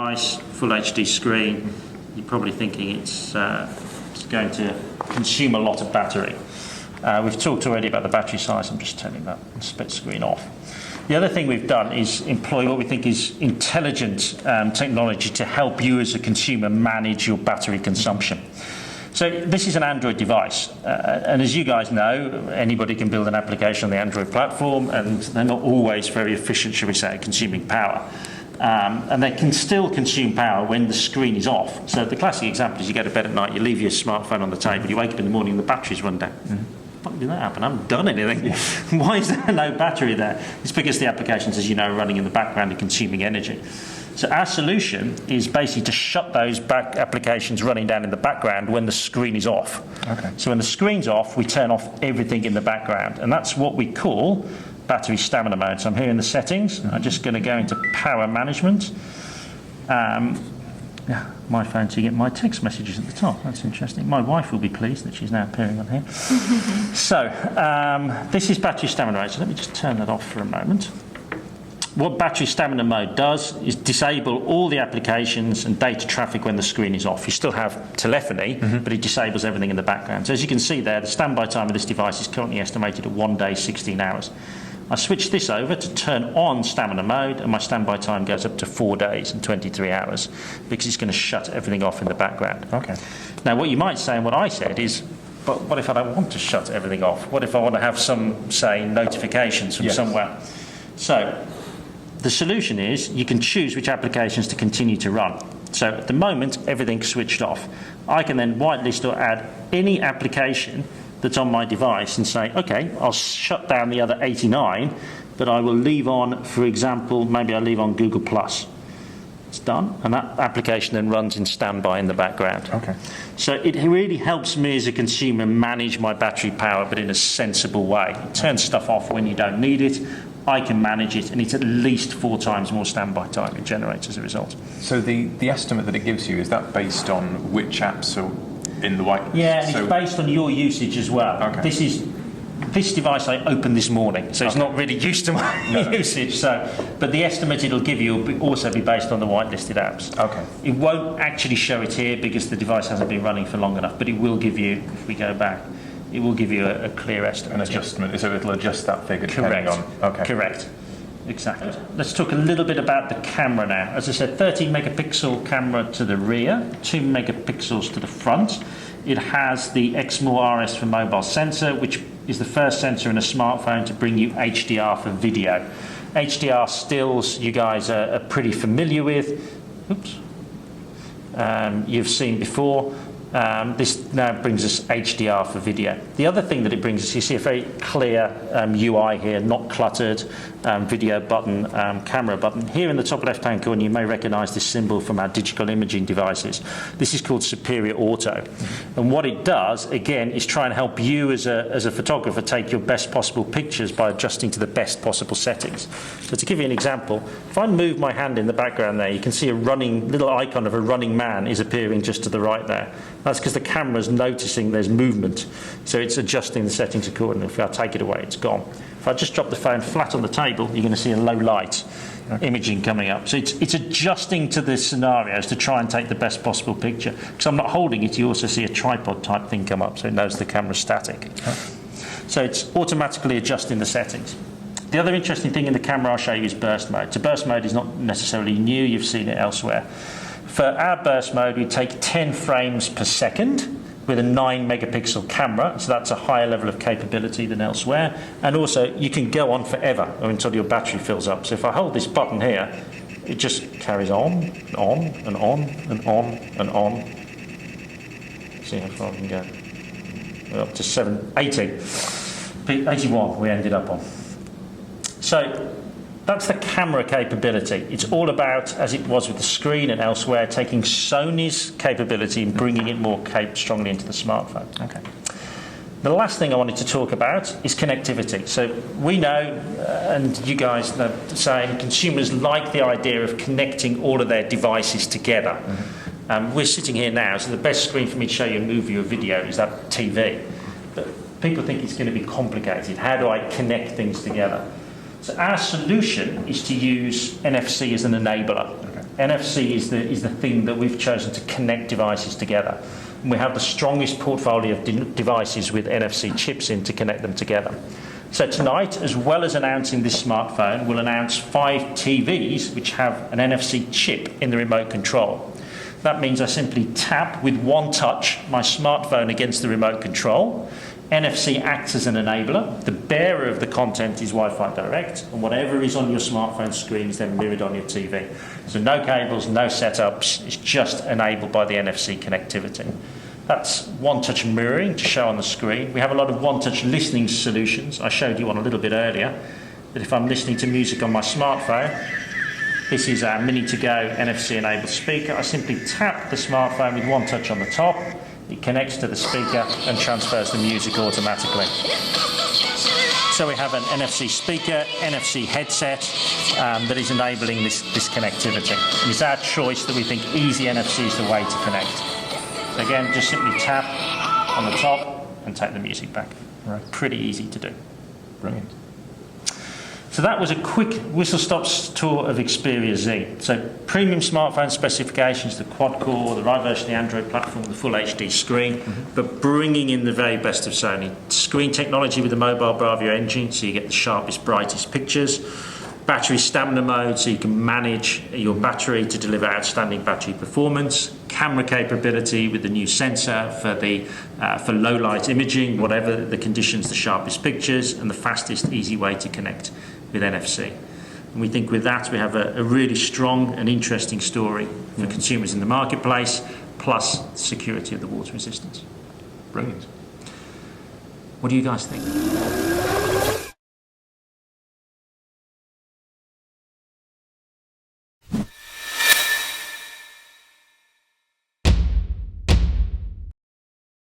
Nice full HD screen. You're probably thinking it's going to consume a lot of battery. We've talked already about the battery size. I'm just turning that split screen off. The other thing we've done is employ what we think is intelligent technology to help you as a consumer manage your battery consumption. So this is an Android device, and as you guys know, anybody can build an application on the Android platform, and they're not always very efficient, shall we say, at consuming power. And they can still consume power when the screen is off. So the classic example is you go to bed at night, you leave your smartphone on the table, you wake up in the morning and the battery's run down. Why did that happen? I haven't done anything. Why is there no battery there? It's because the applications, as you know, are running in the background and consuming energy. So our solution is basically to shut those back applications running down in the background when the screen is off. Okay. So when the screen's off, we turn off everything in the background. And that's what we call battery stamina mode. So I'm here in the settings. I'm just going to go into power management. Yeah, my phone, so you get my text messages at the top. That's interesting. My wife will be pleased that she's now appearing on here. So this is battery stamina mode. So let me just turn that off for a moment. What battery stamina mode does is disable all the applications and data traffic when the screen is off. You still have telephony, but it disables everything in the background. So as you can see there, the standby time of this device is currently estimated at 1 day, 16 hours. I switch this over to turn on stamina mode, and my standby time goes up to 4 days and 23 hours because it's going to shut everything off in the background. Okay. Now, what you might say and what I said is, but what if I don't want to shut everything off? What if I want to have some, say, notifications from somewhere? So the solution is you can choose which applications to continue to run. So at the moment, everything's switched off. I can then whitelist or add any application that's on my device and say, okay, I'll shut down the other 89, but I will leave on, for example, maybe I'll leave on Google+. It's done, and that application then runs in standby in the background. Okay. So it really helps me as a consumer manage my battery power, but in a sensible way. It turns stuff off when you don't need it. I can manage it, and it's at least 4 times more standby time it generates as a result. So the estimate that it gives you, is that based on which apps are in the whitelist? Yeah, and it's based on your usage as well. Okay. This device I opened this morning, so it's not really used to my usage. So, but the estimate it'll give you will also be based on the whitelisted apps. Okay. It won't actually show it here because the device hasn't been running for long enough, but it will give you, if we go back, it will give you a clear estimate. An adjustment, so it'll adjust that figure depending on... Okay. Correct. Exactly. Let's talk a little bit about the camera now. As I said, 13 megapixel camera to the rear, 2 megapixels to the front. It has the XMOR RS for mobile sensor, which is the first sensor in a smartphone to bring you HDR for video. HDR stills you guys are pretty familiar with. Oops. You've seen before. This now brings us HDR for video. The other thing that it brings us, you see a very clear UI here, not cluttered, video button, camera button. Here in the top left-hand corner, you may recognize this symbol from our digital imaging devices. This is called Superior Auto. And what it does, again, is try and help you as a photographer take your best possible pictures by adjusting to the best possible settings. So to give you an example, if I move my hand in the background there, you can see a little icon of a running man is appearing just to the right there. That's because the camera's noticing there's movement, so it's adjusting the settings accordingly. If I take it away, it's gone. If I just drop the phone flat on the table, you're going to see a low light imaging coming up. So it's adjusting to the scenarios to try and take the best possible picture. Because I'm not holding it, you also see a tripod type thing come up, so it knows the camera's static. So it's automatically adjusting the settings. The other interesting thing in the camera I'll show you is burst mode. So burst mode is not necessarily new, you've seen it elsewhere. For our burst mode, we take 10 frames per second with a 9 megapixel camera, so that's a higher level of capability than elsewhere. And also, you can go on forever or until your battery fills up. So if I hold this button here, it just carries on, and on, and on, and on, and on. See how far we can go. We're up to 81 we ended up on. So that's the camera capability. It's all about, as it was with the screen and elsewhere, taking Sony's capability and bringing it more strongly into the smartphone. Okay. The last thing I wanted to talk about is connectivity. So we know, and you guys know, saying consumers like the idea of connecting all of their devices together. We're sitting here now, so the best screen for me to show you a movie or video is that TV. But people think it's going to be complicated. How do I connect things together? So our solution is to use NFC as an enabler. NFC is the thing that we've chosen to connect devices together. And we have the strongest portfolio of devices with NFC chips in to connect them together. So tonight, as well as announcing this smartphone, we'll announce 5 TVs which have an NFC chip in the remote control. That means I simply tap with one touch my smartphone against the remote control. NFC acts as an enabler. The bearer of the content is Wi-Fi Direct, and whatever is on your smartphone screen is then mirrored on your TV. So no cables, no setups, it's just enabled by the NFC connectivity. That's one-touch mirroring to show on the screen. We have a lot of one-touch listening solutions. I showed you one a little bit earlier, that if I'm listening to music on my smartphone, this is our Mini2Go NFC-enabled speaker. I simply tap the smartphone with one touch on the top. It connects to the speaker and transfers the music automatically. So we have an NFC speaker, NFC headset that is enabling this connectivity. And it's our choice that we think easy NFC is the way to connect. So again, just simply tap on the top and take the music back. Right. Pretty easy to do. Brilliant. So that was a quick whistle-stop tour of XPERIA Z. So premium smartphone specifications, the quad-core, the right version of the Android platform, the full HD screen, but bringing in the very best of Sony. Screen technology with the mobile Bravia engine, so you get the sharpest, brightest pictures. Battery stamina mode, so you can manage your battery to deliver outstanding battery performance. Camera capability with the new sensor for low light imaging, whatever the conditions, the sharpest pictures, and the fastest, easy way to connect with NFC. And we think with that we have a really strong and interesting story for consumers in the marketplace, plus security of the water resistance. Brilliant. What do you guys think?